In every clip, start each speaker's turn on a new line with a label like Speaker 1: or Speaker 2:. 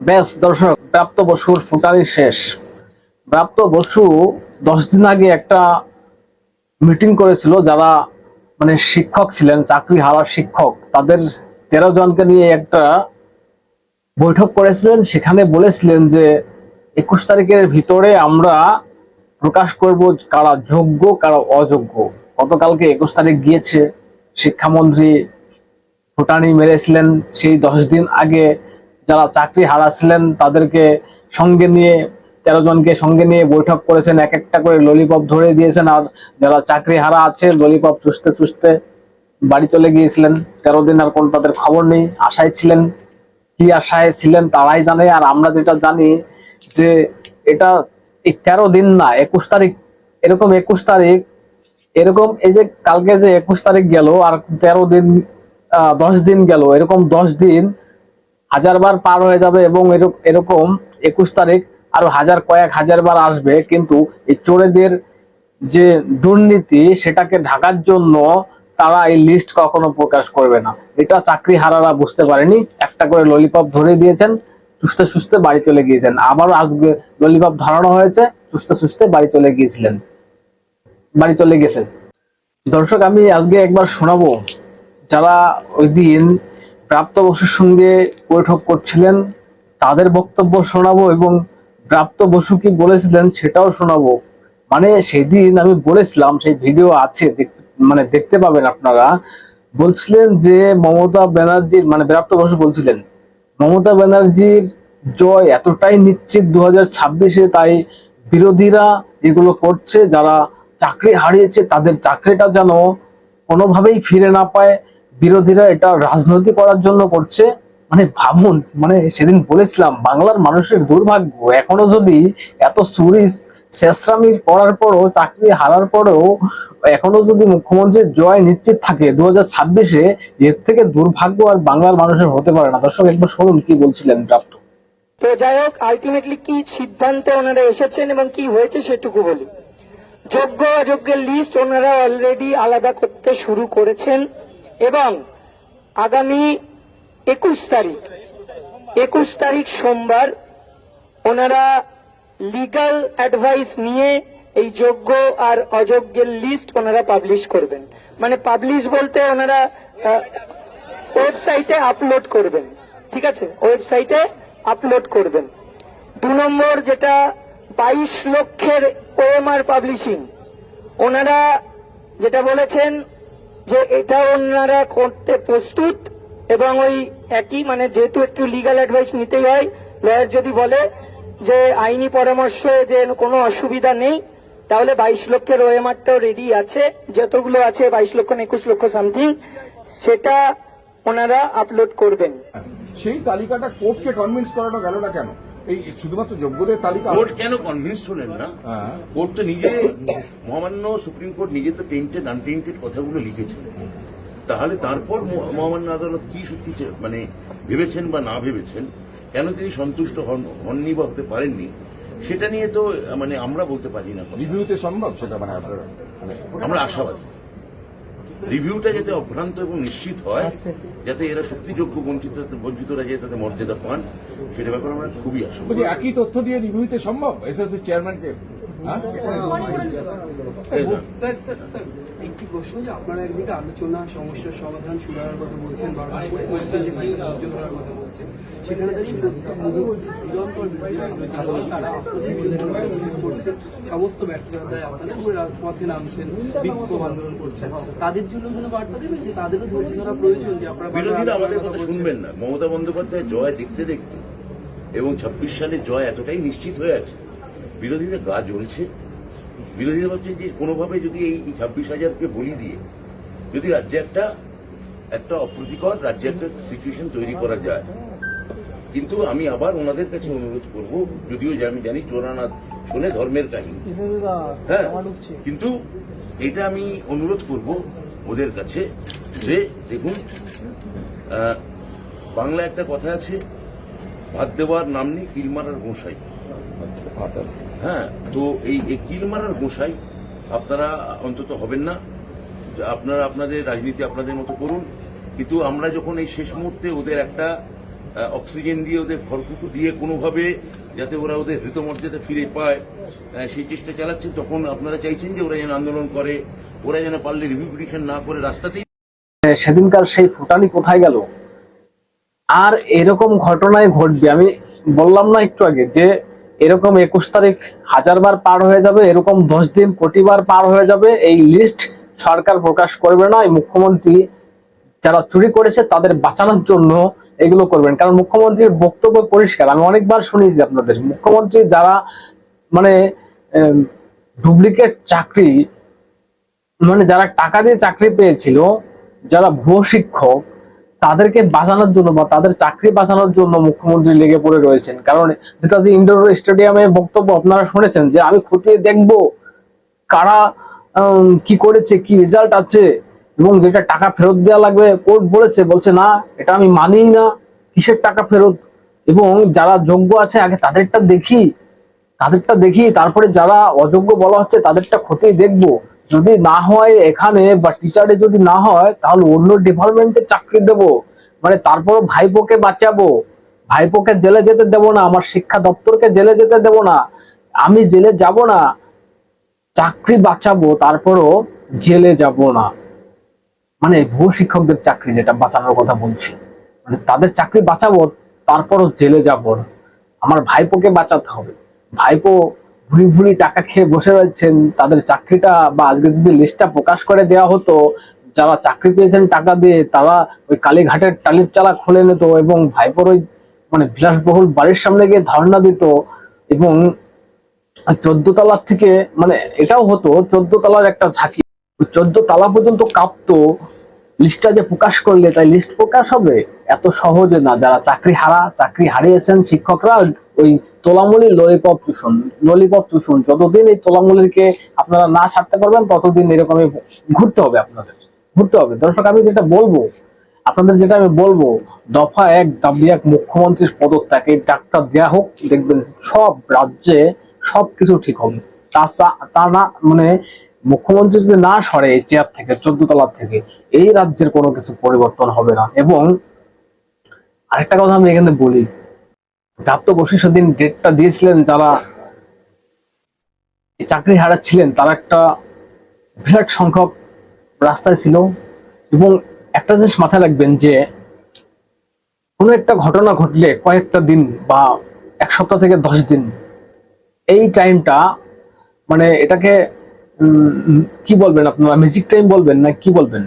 Speaker 1: ব্যাস দর্শক, প্রাপ্ত বসুর ফুটানি শেষ। প্রাপ্ত বসু 10 দিন আগে একটা মিটিং করেছিল, যারা মানে শিক্ষক ছিলেন, চাকরি হারার শিক্ষক, তাদের 13 জনকে নিয়ে একটা বৈঠক করেছিলেন। সেখানে বলেছিলেন যে 21 তারিখের ভিতরে আমরা প্রকাশ করব কারা যোগ্য কারা অযোগ্য। গতকালকে 21 তারিখ গিয়েছে, শিক্ষামন্ত্রী ফুটানি মেরেছিলেন। সেই 10 দিন আগে যারা চাকরি হারাছিলেন তাদেরকে সঙ্গে নিয়ে 13 জনকে সঙ্গে নিয়ে বৈঠক করেছেন, এক একটা করে ললিপপ ধরে দিয়েছেন। আর যারা চাকরি হারা আছে ললিপপ চুষতে চুষতে বাড়ি চলে গিয়েছিলেন। 13 দিন আর কোন তাদের খবর নেই। আশায় ছিলেন, কি আশায় ছিলেন তারাই জানে। আর আমরা যেটা জানি যে এটা এই 13 দিন না, 21 তারিখ, এরকম 21 তারিখ, এরকম এই যে কালকে যে 21 তারিখ গেল আর 13 দিন, 10 দিন গেল, এরকম 10 দিন 1000 বার পার হয়ে যাবে এবং এরকম 21 তারিখ আরো কয়েক হাজার বার আসবে। কিন্তু এই চোরেদের যে দুর্নীতি সেটাকে ঢাকার জন্য তারা এই লিস্ট কখনো প্রকাশ করবে না। এটা চাকরি হারারা বুঝতে পারেনি। একটা করে ললিপপ ধরে দিয়েছেন, চুষতে চুষতে বাড়ি চলে গিয়েছেন। আবারও আজকে ললিপপ ধরানো হয়েছে, চুষতে চুষতে বাড়ি চলে গেছেন। দর্শক, আমি আজকে একবার শোনাবো যারা ওই দিন প্রাপ্ত বসুর সঙ্গে বৈঠক করছিলেন তাদের বক্তব্য শোনাবো, এবং প্রাপ্ত বসু কি বলেছিলেন সেটাও শোনাবো। মানে সেদিন আমি বলেছিলাম, সেই ভিডিও আছে, মানে দেখতে পাবেন আপনারা। বলছিলেন যে মমতা ব্যানার্জির, মানে প্রাপ্ত বসু বলছিলেন মমতা ব্যানার্জির জয় এতটাই নিশ্চিত 2026-এ, তাই বিরোধীরা এগুলো করছে। যারা চাকরি হারিয়েছে তাদের চাকরিটা যেন কোনোভাবেই ফিরে না পায়, বিরোধীরা এটা রাজনীতি করার জন্য করছে। মানে ভাবুন, মানে সেদিন বলেছিলাম বাংলার মানুষের দুর্ভাগ্য, এখনো যদি এত চুরি শেষরামি করার পরও, চাকরি হারার পরেও এখনো যদি মুখ্যমন্ত্রীর জয় নিশ্চিত থাকে 2026-এ, এর থেকে দুর্ভাগ্য আর বাংলার মানুষের হতে পারে না। দর্শক, একবার শুনুন কি বলছিলেন প্রাপ্ত।
Speaker 2: তো যাই হোক, আলটিমেটলি কি সিদ্ধান্তে ওনারা এসেছেন এবং কি হয়েছে সেটুকু বলি। যোগ্য অযোগ্যের লিস্ট ওনারা অলরেডি আলাদা করতে শুরু করেছেন এবং আগামী 21 তারিখ সোমবার ওনারা লিগ্যাল অ্যাডভাইস নিয়ে এই যোগ্য আর অযোগ্যের লিস্ট ওনারা পাবলিশ করবেন। মানে পাবলিশ বলতে ওনারা ওয়েবসাইটে আপলোড করবেন, ঠিক আছে, ওয়েবসাইটে আপলোড করবেন। 2 নম্বর, যেটা 22 লক্ষের ওএমআর পাবলিশিং, ওনারা যেটা বলেছেন যে এটা ওনারা করতে প্রস্তুত এবং ওই একই, মানে যেহেতু একটু লিগ্যাল অ্যাডভাইস নিতেই হয়, লয়ার যদি বলে যে আইনি পরামর্শ যে কোনো অসুবিধা নেই, তাহলে 22 লক্ষের ওএমআরটাও রেডি আছে, যতগুলো আছে 22 লক্ষ না 21 লক্ষ সামথিং, সেটা ওনারা আপলোড করবেন।
Speaker 3: সেই তালিকাটা কোর্টকে কনভিন্স করানো গেল না কেন? এই শুধুমাত্র যোগ্যদের তালিকা
Speaker 4: কোর্ট কেন কনভিন্স হলেন না? কোর্ট তো নিজে, মহামান্য সুপ্রিম কোর্ট নিজে তো টেন্টেড আনটেন্টেড কথাগুলো লিখেছেন। তাহলে তারপর মহামান্য আদালত কি সত্যি মানে ভেবেছেন বা না ভেবেছেন, কেন তিনি সন্তুষ্ট হননি বা হতে পারেননি, সেটা নিয়ে তো মানে আমরা বলতে পারি না।
Speaker 3: রিভিউতে সম্ভব সেটা, মানে
Speaker 4: আমরা আশাবাদী রিভিউটা যাতে অভ্রান্ত এবং নিশ্চিত হয়, যাতে এরা সত্যিযোগ্য বঞ্চিতরা যে তাদের মর্যাদা পান, সেটা ব্যাপারে আমরা খুবই আশাবাদী।
Speaker 3: একই তথ্য দিয়ে রিভিউতে সম্ভব এসএসসি চেয়ারম্যানকে?
Speaker 5: একটি প্রশ্ন, যে আপনারা একদিকে আলোচনা, সমস্যার সমাধান, সুরাহার কথা বলছেন, বারবার করে বলছেন যে ধৈর্য ধরার কথা বলছেন, সেখানে দাঁড়িয়ে নিরন্তর তারা আপনাদের করছেন, সমস্ত ব্যর্থতায় আপনাদের পথে নামছেন, বিক্ষোভ আন্দোলন করছেন, তাদের জন্য বার্তা দেবেন যে তাদেরও ধৈর্য ধরা প্রয়োজন, যে আপনারা
Speaker 4: বিরোধীরা আমাদের কথা শুনবেন না। মমতা বন্দ্যোপাধ্যায় জয় দেখতে দেখতে এবং 26 সালের জয় এতটাই নিশ্চিত হয়ে আছে, বিরোধীদের গা জ্বলছে। বিরোধীরা ভাবছেন যে কোনোভাবে যদি এই 26,000কে বলি দিয়ে যদি রাজ্যে একটা অপ্রীতিকর রাজ্যে একটা সিচুয়েশন তৈরি করা যায়। কিন্তু আমি আবার ওনাদের কাছে অনুরোধ করব, যদিও আমি জানি চোরানা শুনে ধর্মের কাহিনী, হ্যাঁ, কিন্তু এটা আমি অনুরোধ করব ওদের কাছে যে দেখুন, বাংলা একটা কথা আছে, ভাত দেওয়ার নাম নেই, কিল মারার গোসাই। হ্যাঁ, তো এই কিল মারার গোসাই আপনারা অন্তত হবেন না। আপনারা আপনাদের রাজনীতি আপনাদের মতো করুন, কিন্তু আমরা যখন এই শেষ মুহূর্তে ওদের একটা অক্সিজেন দিয়ে ওদের ভরপুকুু দিয়ে কোনোভাবে যাতে ওরা ওদের হৃতমর্যাদা ফিরে পায় সেই চেষ্টা চালাচ্ছেন, তখন আপনারা চাইছেন যে ওরা যেন আন্দোলন করে, ওরা যেন পারলে রিভিউ পিটিশন না করে রাস্তাতেই।
Speaker 1: সেদিনকার সেই ফুটানি কোথায় গেল? আর এরকম ঘটনায় ঘটবে, আমি বললাম না একটু আগে যে এরকম 21 তারিখ 1000 বার পার হয়ে যাবে, এরকম 10 দিন কোটিবার পার হয়ে যাবে। এই লিস্ট সরকার প্রকাশ করবে না, এই মুখ্যমন্ত্রী যারা চুরি করেছে তাদের বাঁচানোর জন্য এগুলো করবেন। কারণ মুখ্যমন্ত্রীর বক্তব্য পরিষ্কার, আমি অনেকবার শুনেছি আপনাদের। মুখ্যমন্ত্রী যারা মানে ডুপ্লিকেট চাকরি, মানে যারা টাকা দিয়ে চাকরি পেয়েছিল, যারা ভুয়ো শিক্ষক, তাদেরকে বাঁচানোর জন্য বা তাদের চাকরি বাঁচানোর জন্য মুখ্যমন্ত্রী লেগে পড়ে রয়েছেন। কারণ নেতাজি ইন্ডোর স্টেডিয়ামে বক্তব্য আপনারা শুনেছেন যে আমি খতিয়ে দেখব কারা কি করেছে, কি রেজাল্ট আছে, এবং যেটা টাকা ফেরত দেওয়া লাগবে কোর্ট বলছে না, এটা আমি মানি না, কিসের টাকা ফেরত, এবং যারা যোগ্য আছে আগে তাদেরটা দেখি, তারপরে যারা অযোগ্য বলা হচ্ছে তাদেরটা খতিয়ে দেখবো। যদি না হয় এখানে বা টিচারে যদি না হয় তাহলে অন্য ডিপার্টমেন্টে চাকরি দেব। মানে তারপর ভাইপোকে বাঁচাবো, ভাইপোকে জেলে যেতে দেব না, আমার শিক্ষা দপ্তরকে জেলে যেতে দেব না, আমি জেলে যাব না, চাকরি বাঁচাবো, তারপরও জেলে যাব না। মানে ভুয়ো শিক্ষকদের চাকরি যেটা বাঁচানোর কথা বলছি, মানে তাদের চাকরি বাঁচাবো, তারপরও জেলে যাব না। আমার ভাইপোকে বাঁচাতে হবে। ভাইপো ভুরি টাকা খেয়ে বসে রয়েছেন, তাদের চাকরিটা, বা আজকে যদি লিস্টটা প্রকাশ করে দেওয়া হতো, যারা চাকরি পেয়েছেন টাকা দিয়ে, তারা ওই কালীঘাটের টালির চালা খুলে নিত এবং ভাইপোর ওই মানে বিলাসবহুল বাড়ির সামনে গিয়ে ধর্ণা দিত, এবং 14 তলার থেকে, মানে এটাও হতো 14 তলার একটা ঝাঁকি, 14 তলা পর্যন্ত কাঁপতো। লিস্টটা যে প্রকাশ করলে তাই লিস্ট প্রকাশ হবে? এত সহজে না। যারা চাকরি হারিয়েছেন শিক্ষকরা, ওই তোলামুলি ললিপপ চুষুন, যতদিন এই তোলামুলিকে আপনারা না ছাড়তে পারবেন ততদিন এরকমই ঘুরতে হবে আপনাদের, ঘুরতে হবে। দর্শক, আমি যেটা বলবো আপনাদের, দফা 1 দাবি 1 মুখ্যমন্ত্রীর পদত্যাগ, এই ডাক্তার দেয়া হোক, দেখবেন সব রাজ্যে সবকিছু ঠিক হবে। তা না, মানে মুখ্যমন্ত্রী যদি না সরে এই চেয়ার থেকে, 14 তলার থেকে, এই রাজ্যের কোনো কিছু পরিবর্তন হবে না। এবং আরেকটা কথা আমি এখানে বলি, প্রাপ্ত বসু সেদিন ডেটটা দিয়েছিলেন, যারা চাকরি হারাচ্ছিলেন তারা একটা বিরাট সংখ্যক রাস্তায় ছিল। এবং একটা জিনিস মাথায় রাখবেন যে কোনো একটা ঘটনা ঘটলে কয়েকটা দিন বা 1 সপ্তাহ থেকে 10 দিন, এই টাইমটা, মানে এটাকে কি বলবেন আপনারা, ম্যাজিক টাইম বলবেন না কি বলবেন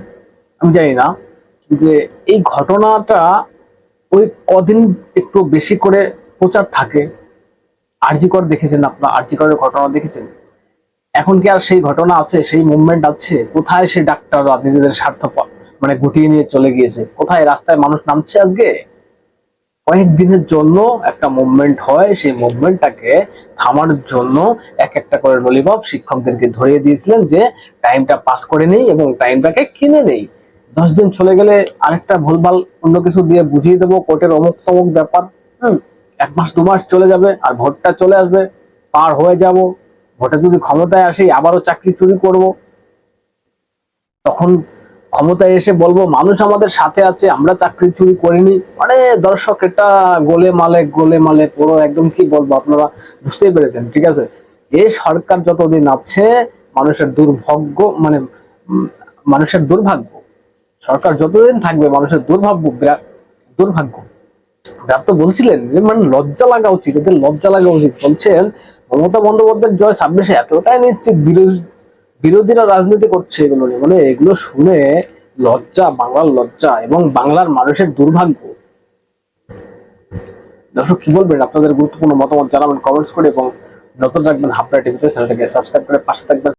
Speaker 1: আমি জানি না, যে এই ঘটনাটা ওই কদিন একটু বেশি করে প্রচার থাকে। আরজি কর দেখেছেন আপনারা, আরজি করের ঘটনা দেখেছেন? এখন কি আর সেই ঘটনা আছে, সেই মুভমেন্ট আছে? কোথায় সেই ডাক্তাররা নিজেদের স্বার্থ মানে গুটিয়ে নিয়ে চলে গিয়েছে? কোথায় রাস্তায় মানুষ নামছে? আজকে কয়েকদিনের জন্য একটা মুভমেন্ট হয়, সেই মুভমেন্টটাকে থামানোর জন্য একটা করে ললিপপ শিক্ষকদেরকে ধরিয়ে দিয়েছিলেন যে টাইমটা পাস করে নেই এবং টাইমটাকে কিনে নেই। 10 দিন চলে গেলে আরেকটা ভুলভাল অন্য কিছু দিয়ে বুঝিয়ে দেবো, কোর্টের অমুক তমুক ব্যাপার। 1 মাস 2 মাস চলে যাবে, আর ভোটটা চলে আসবে, পার হয়ে যাব। ভোটে যদি ক্ষমতায় আসি আবারও চাকরি চুরি করব, তখন ক্ষমতায় এসে বলবো মানুষ আমাদের সাথে আছে, আমরা চাকরি চুরি করিনি। মানে দর্শক, এটা গোলে মালে পুরো একদম, কি বলবো, আপনারা বুঝতেই পেরেছেন, ঠিক আছে? এই সরকার যতদিন আছে মানুষের দুর্ভাগ্য, মানে মানুষের দুর্ভাগ্য, সরকার যতদিন থাকবে মানুষের দুর্ভাগ্য। ব্যাপ তো বলছিলেন, মানে লজ্জা লাগা উচিত, এদের লজ্জা লাগা উচিত। বলছেন মমতা বন্দ্যোপাধ্যায়ের জয় 26-এ এতটাই নিশ্চিত, বিরোধীরা রাজনীতি করছে এগুলো নিয়ে। মানে এগুলো শুনে লজ্জা, বাংলার লজ্জা এবং বাংলার মানুষের দুর্ভাগ্য। দর্শক, কি বলবেন? আপনাদের গুরুত্বপূর্ণ মতামত জানাবেন কমেন্টস করে, এবং নজর রাখবেন হাবড়া টিভিতে, চ্যানেলটাকে সাবস্ক্রাইব করে পাশে থাকবেন।